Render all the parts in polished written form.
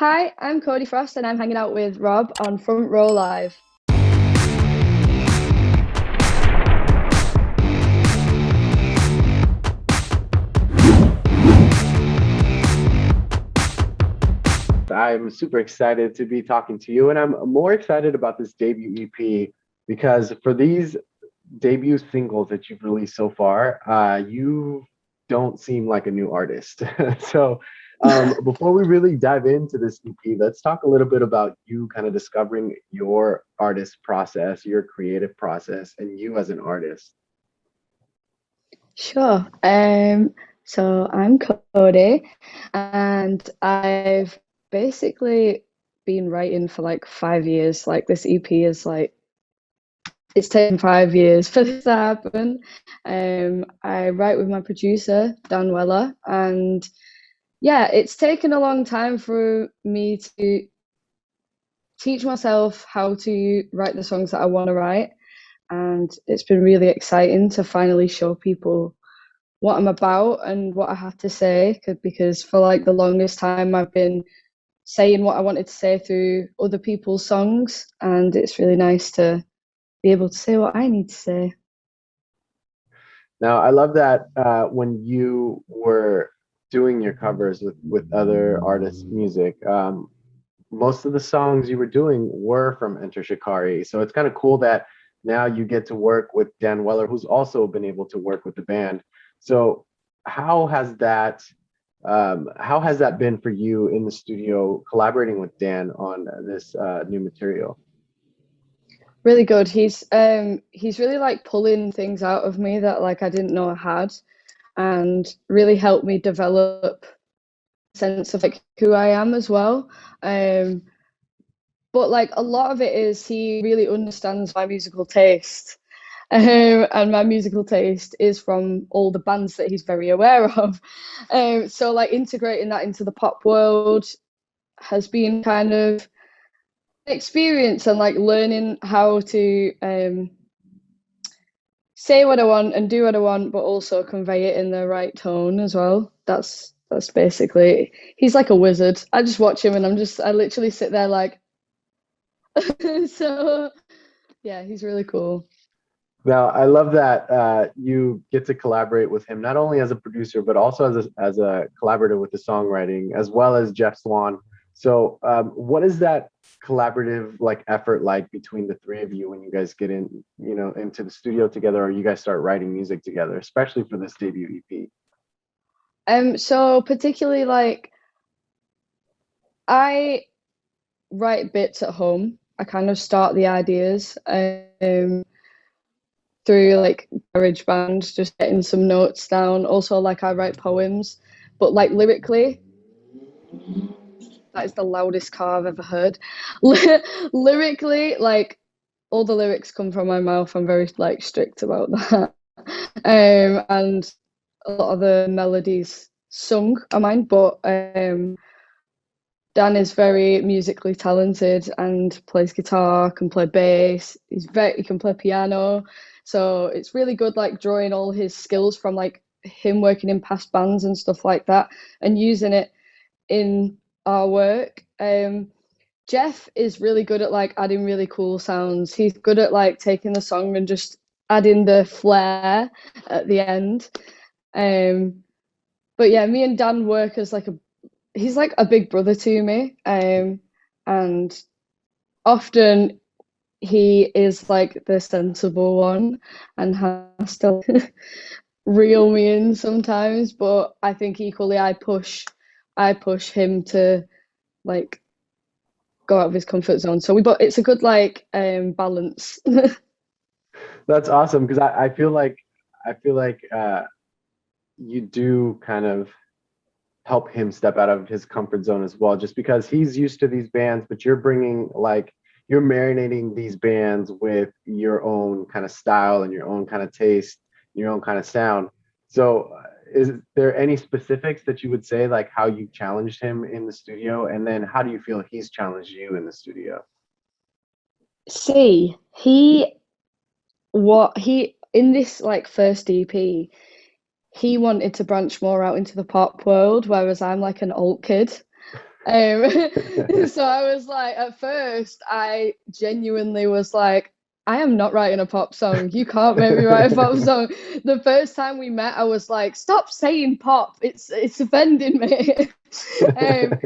Hi, I'm Cody Frost and I'm hanging out with Rob on Front Row Live. I'm super excited to be talking to you, and I'm more excited about this debut EP because for these debut singles that you've released so far, you don't seem like a new artist. Before we really dive into this EP, let's talk a little bit about you kind of discovering your artist process, your creative process, and you as an artist. Sure. So I'm Cody and I've basically been writing for like 5 years. Like this EP is like it's taken 5 years for this to happen. I write with my producer, Dan Weller, and yeah, it's taken a long time for me to teach myself how to write the songs that I want to write. And it's been really exciting to finally show people what I'm about and what I have to say because for like the longest time I've been saying what I wanted to say through other people's songs, and it's really nice to be able to say what I need to say. Now, I love that when you were doing your covers with other artists' music, most of the songs you were doing were from Enter Shikari. So it's kind of cool that now you get to work with Dan Weller, who's also been able to work with the band. So how has that how has that been for you in the studio collaborating with Dan on this new material? Really good. He's really like pulling things out of me that like I didn't know I had, and really helped me develop a sense of like who I am as well. Um, but like a lot of it is he really understands my musical taste. And my musical taste is from all the bands that he's very aware of. So like integrating that into the pop world has been kind of an experience, and like learning how to say what I want and do what I want, but also convey it in the right tone as well. That's basically he's like a wizard. I just watch him and I literally sit there like so yeah, he's really cool. Now, I love that you get to collaborate with him not only as a producer but also as a collaborator with the songwriting, as well as Jeff Swan. So, what is that collaborative like effort like between the three of you when you guys get in, into the studio together, or you guys start writing music together, especially for this debut EP? So particularly like I write bits at home. I kind of start the ideas through like GarageBand, just getting some notes down. Also, like I write poems, but like lyrically, that is the loudest car I've ever heard. Lyrically, like all the lyrics come from my mouth. I'm very like strict about that. And a lot of the melodies sung are mine, but Dan is very musically talented and plays guitar, can play bass. He can play piano. So it's really good like drawing all his skills from like him working in past bands and stuff like that and using it in our work. Jeff is really good at like adding really cool sounds. He's good at like taking the song and just adding the flair at the end. Um, but yeah, me and Dan work as like a he's like a big brother to me. And often he is like the sensible one and has to reel me in sometimes, but I think equally I push him to like go out of his comfort zone. So we but it's a good like balance. That's awesome because I feel like you do kind of help him step out of his comfort zone as well, just because he's used to these bands, but you're marinating these bands with your own kind of style and your own kind of taste, your own kind of sound. So, is there any specifics that you would say, like how you challenged him in the studio, and then how do you feel he's challenged you in the studio? See, he in this like first EP, he wanted to branch more out into the pop world, whereas I'm like an alt kid. Um, so I was like, at first, I genuinely was like, I am not writing a pop song. You can't make me write a pop song. The first time we met, I was like, stop saying pop. It's offending me. um,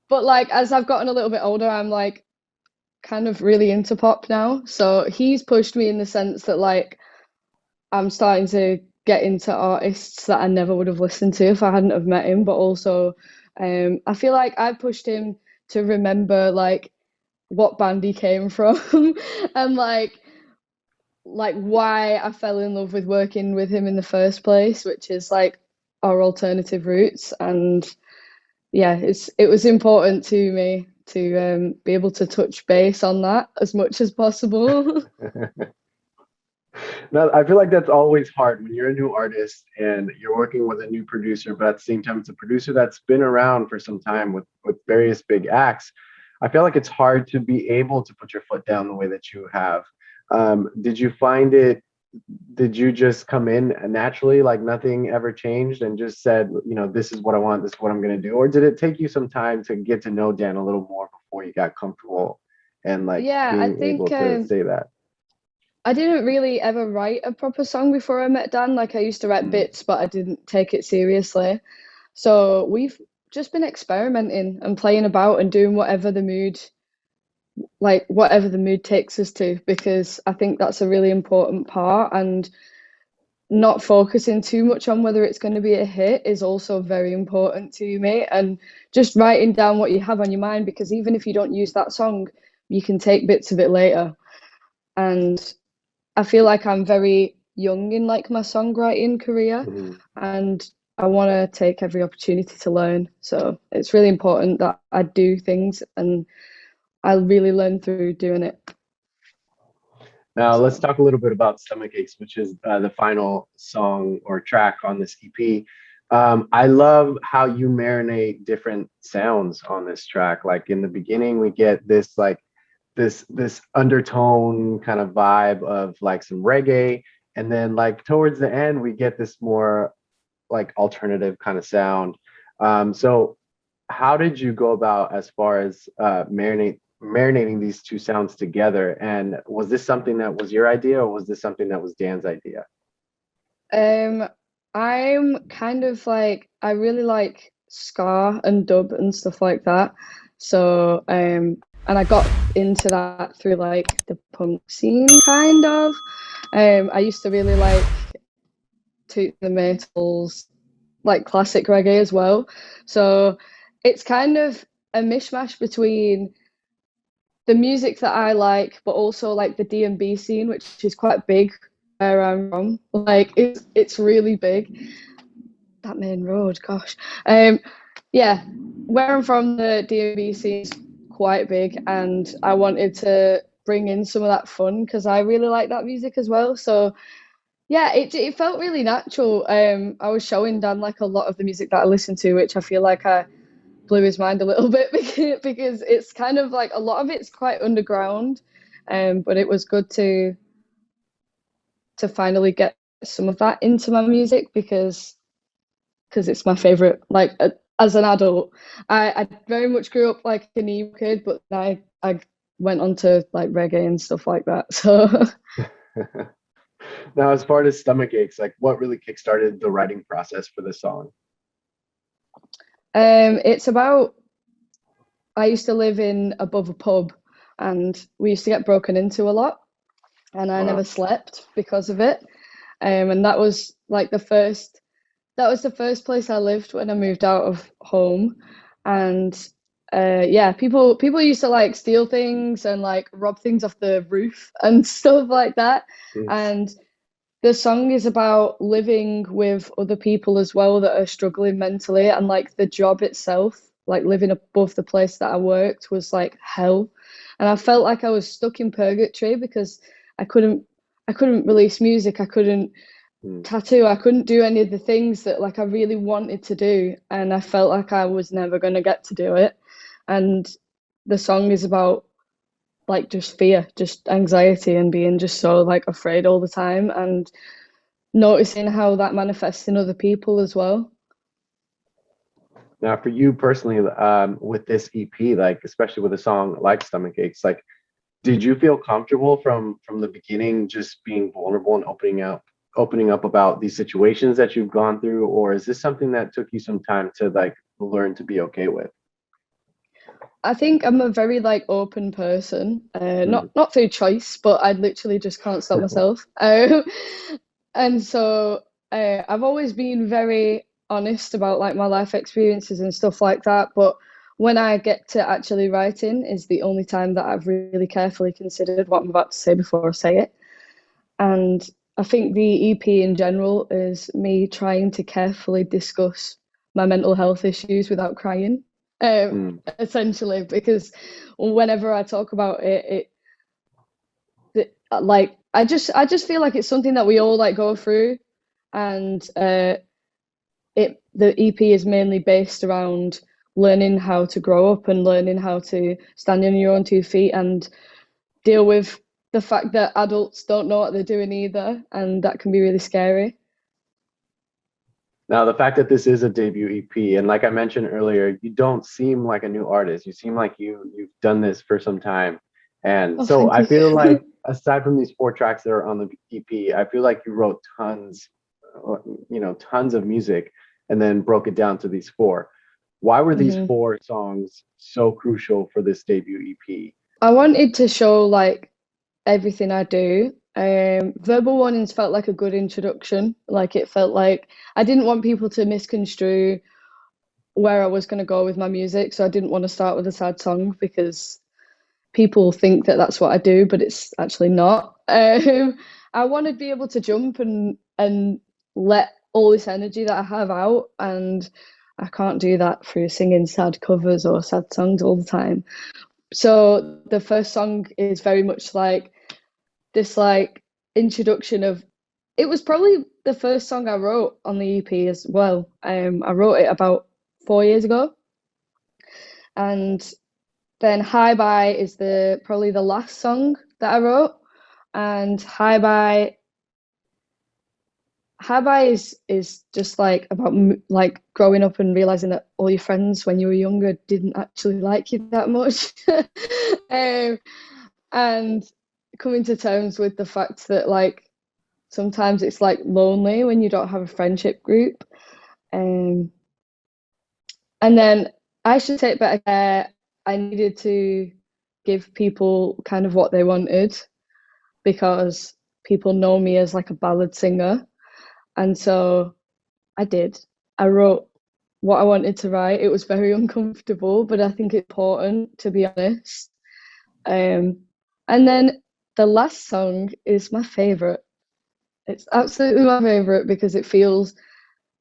but like as I've gotten a little bit older, I'm like kind of really into pop now. So he's pushed me in the sense that like I'm starting to get into artists that I never would have listened to if I hadn't have met him. But also, I feel like I pushed him to remember like what band he came from and like why I fell in love with working with him in the first place, which is like our alternative roots. And yeah, it was important to me to be able to touch base on that as much as possible. No, I feel like that's always hard when you're a new artist and you're working with a new producer, but at the same time, it's a producer that's been around for some time with various big acts. I feel like it's hard to be able to put your foot down the way that you have. Did you find it? Did you just come in naturally, like nothing ever changed, and just said, this is what I want, this is what I'm going to do, or did it take you some time to get to know Dan a little more before you got comfortable and like Yeah, I being able think to say that? I didn't really ever write a proper song before I met Dan. Like I used to write Mm, bits, but I didn't take it seriously. So we've just been experimenting and playing about and doing whatever the mood takes us to, because I think that's a really important part. And not focusing too much on whether it's going to be a hit is also very important to me. And just writing down what you have on your mind, because even if you don't use that song, you can take bits of it later. And I feel like I'm very young in like my songwriting career, mhm. and I want to take every opportunity to learn. So it's really important that I do things and I really learn through doing it. Now, let's So talk a little bit about Stomach Aches, which is the final song or track on this EP. I love how you marinate different sounds on this track. Like in the beginning, we get this like this undertone kind of vibe of like some reggae, and then like towards the end, we get this more like alternative kind of sound. So how did you go about as far as marinating these two sounds together? And was this something that was your idea, or was this something that was Dan's idea? um I'm kind of like I really like ska and dub and stuff like that. So and I got into that through like the punk scene kind of. I used to really like Toot the Maytals, like classic reggae as well. So it's kind of a mishmash between the music that I like, but also like the D&B scene, which is quite big where I'm from. Like it's really big. That main road, gosh. Yeah, where I'm from, the D&B scene is quite big, and I wanted to bring in some of that fun because I really like that music as well. So yeah, it felt really natural. I was showing Dan like a lot of the music that I listened to, which I feel like I blew his mind a little bit because it's kind of like a lot of it's quite underground. But it was good to finally get some of that into my music because it's my favorite. Like as an adult, I very much grew up like an emo kid, but I went on to like reggae and stuff like that. So Now, as far as Stomach Aches, like what really kickstarted the writing process for this song? it's about I used to live in above a pub, and we used to get broken into a lot, and I never Wow. slept because of it. And that was the first place I lived when I moved out of home. And yeah, people used to like steal things and like rob things off the roof and stuff like that. Yes. And the song is about living with other people as well that are struggling mentally, and like the job itself, like living above the place that I worked was like hell. And I felt like I was stuck in purgatory because I couldn't I couldn't release music, I couldn't Mm. tattoo, I couldn't do any of the things that like I really wanted to do, and I felt like I was never going to get to do it. And the song is about like just fear, just anxiety, and being just so like afraid all the time, and noticing how that manifests in other people as well. Now, for you personally, with this EP, like especially with a song like Stomach Aches, like did you feel comfortable from the beginning, just being vulnerable and opening up about these situations that you've gone through, or is this something that took you some time to like learn to be okay with? I think I'm a very like open person, Mm. not through choice, but I literally just can't stop myself. And so I've always been very honest about like my life experiences and stuff like that. But when I get to actually writing, is the only time that I've really carefully considered what I'm about to say before I say it. And I think the EP in general is me trying to carefully discuss my mental health issues without crying, Mm. essentially, because whenever I talk about like I just feel like it's something that we all like go through, and the EP is mainly based around learning how to grow up and learning how to stand on your own 2 feet and deal with the fact that adults don't know what they're doing either, and that can be really scary. Now, the fact that this is a debut EP, and like I mentioned earlier, you don't seem like a new artist. You seem like you've done this for some time. And Oh, so thank I you. feel like aside from these 4 tracks that are on the EP, I feel like you wrote tons of music and then broke it down to these four. Why were these hmm 4 songs so crucial for this debut EP? I wanted to show like everything I do. Verbal warnings felt like a good introduction. Like it felt like I didn't want people to misconstrue where I was going to go with my music, so I didn't want to start with a sad song because people think that that's what I do, but it's actually not. I want to be able to jump and let all this energy that I have out, and I can't do that through singing sad covers or sad songs all the time. So the first song is very much like this like introduction of it was probably the first song I wrote on the EP as well. I wrote it about 4 years ago, and then Hi Bye is the probably the last song that I wrote, and Hi Bye is just like about like growing up and realizing that all your friends when you were younger didn't actually like you that much, um, and coming to terms with the fact that like sometimes it's like lonely when you don't have a friendship group. Um, and then I should take better care. I needed to give people kind of what they wanted because people know me as like a ballad singer. And so I did. I wrote what I wanted to write. It was very uncomfortable, but I think it's important to be honest. Um, and then the last song is my favorite. It's absolutely my favorite because it feels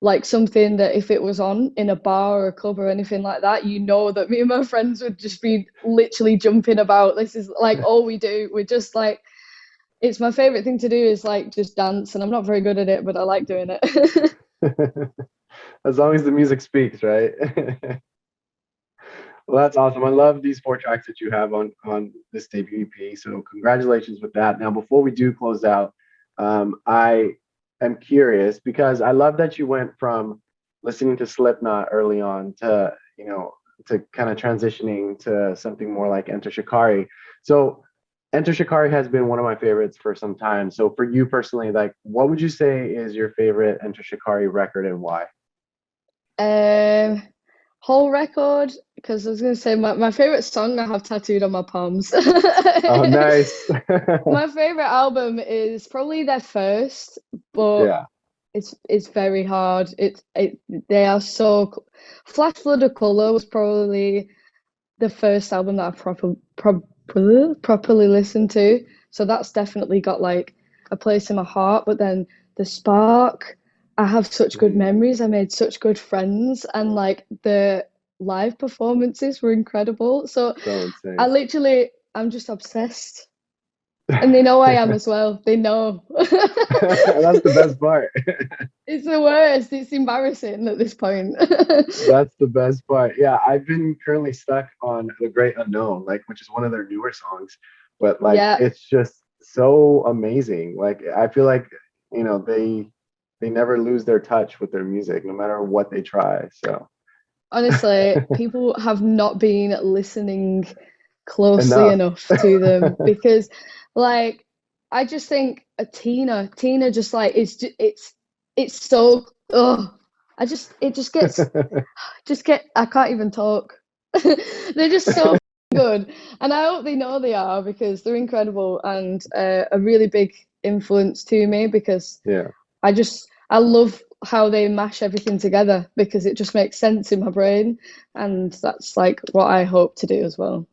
like something that if it was on in a bar or a club or anything like that, you know that me and my friends would just be literally jumping about. This is like all we do. We're just like, it's my favorite thing to do is like just dance, and I'm not very good at it, but I like doing it. As long as the music speaks, right? Well, that's awesome. I love these 4 tracks that you have on this debut EP. So congratulations with that. Now, before we do close out, I am curious because I love that you went from listening to Slipknot early on to to kind of transitioning to something more like Enter Shikari. So Enter Shikari has been one of my favorites for some time. So for you personally, like, what would you say is your favorite Enter Shikari record and why? um, Whole record, because I was gonna say my favorite song I have tattooed on my palms. Oh, nice. My favorite album is probably their first, but Yeah. it's very hard. They are so Flash Flood of Color was probably the first album that I properly listened to. So that's definitely got like a place in my heart. But then The Spark, I have such good Mm, memories. I made such good friends, and like the live performances were incredible. So so insane. I'm just obsessed. And they know I am as well. They know. That's the best part. It's the worst. It's embarrassing at this point. That's the best part. Yeah, I've been currently stuck on The Great Unknown, like which is one of their newer songs, but like Yeah, it's just so amazing. Like I feel like, they never lose their touch with their music no matter what they try. So honestly, people have not been listening closely Enough. enough to them because, like, I just think Tina just like it's so I just it just get I can't even talk. They're just so good, and I hope they know they are because they're incredible and a really big influence to me because Yeah. I love how they mash everything together because it just makes sense in my brain, and that's like what I hope to do as well.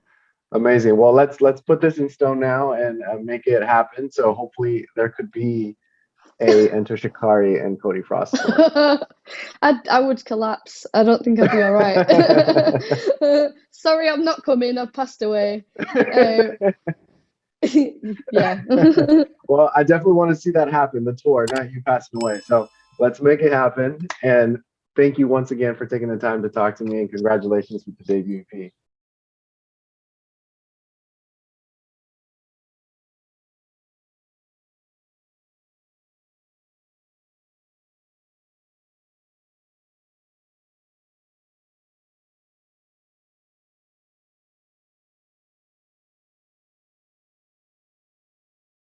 Amazing. Well, let's put this in stone now and make it happen. So hopefully there could be a Enter Shikari and Cody Frost tour. I would collapse. I don't think I'd be all right. Sorry, I'm not coming. I've passed away. Uh, yeah. Well, I definitely want to see that happen, the tour, not you passing away. So let's make it happen. And thank you once again for taking the time to talk to me, and congratulations with the debut EP.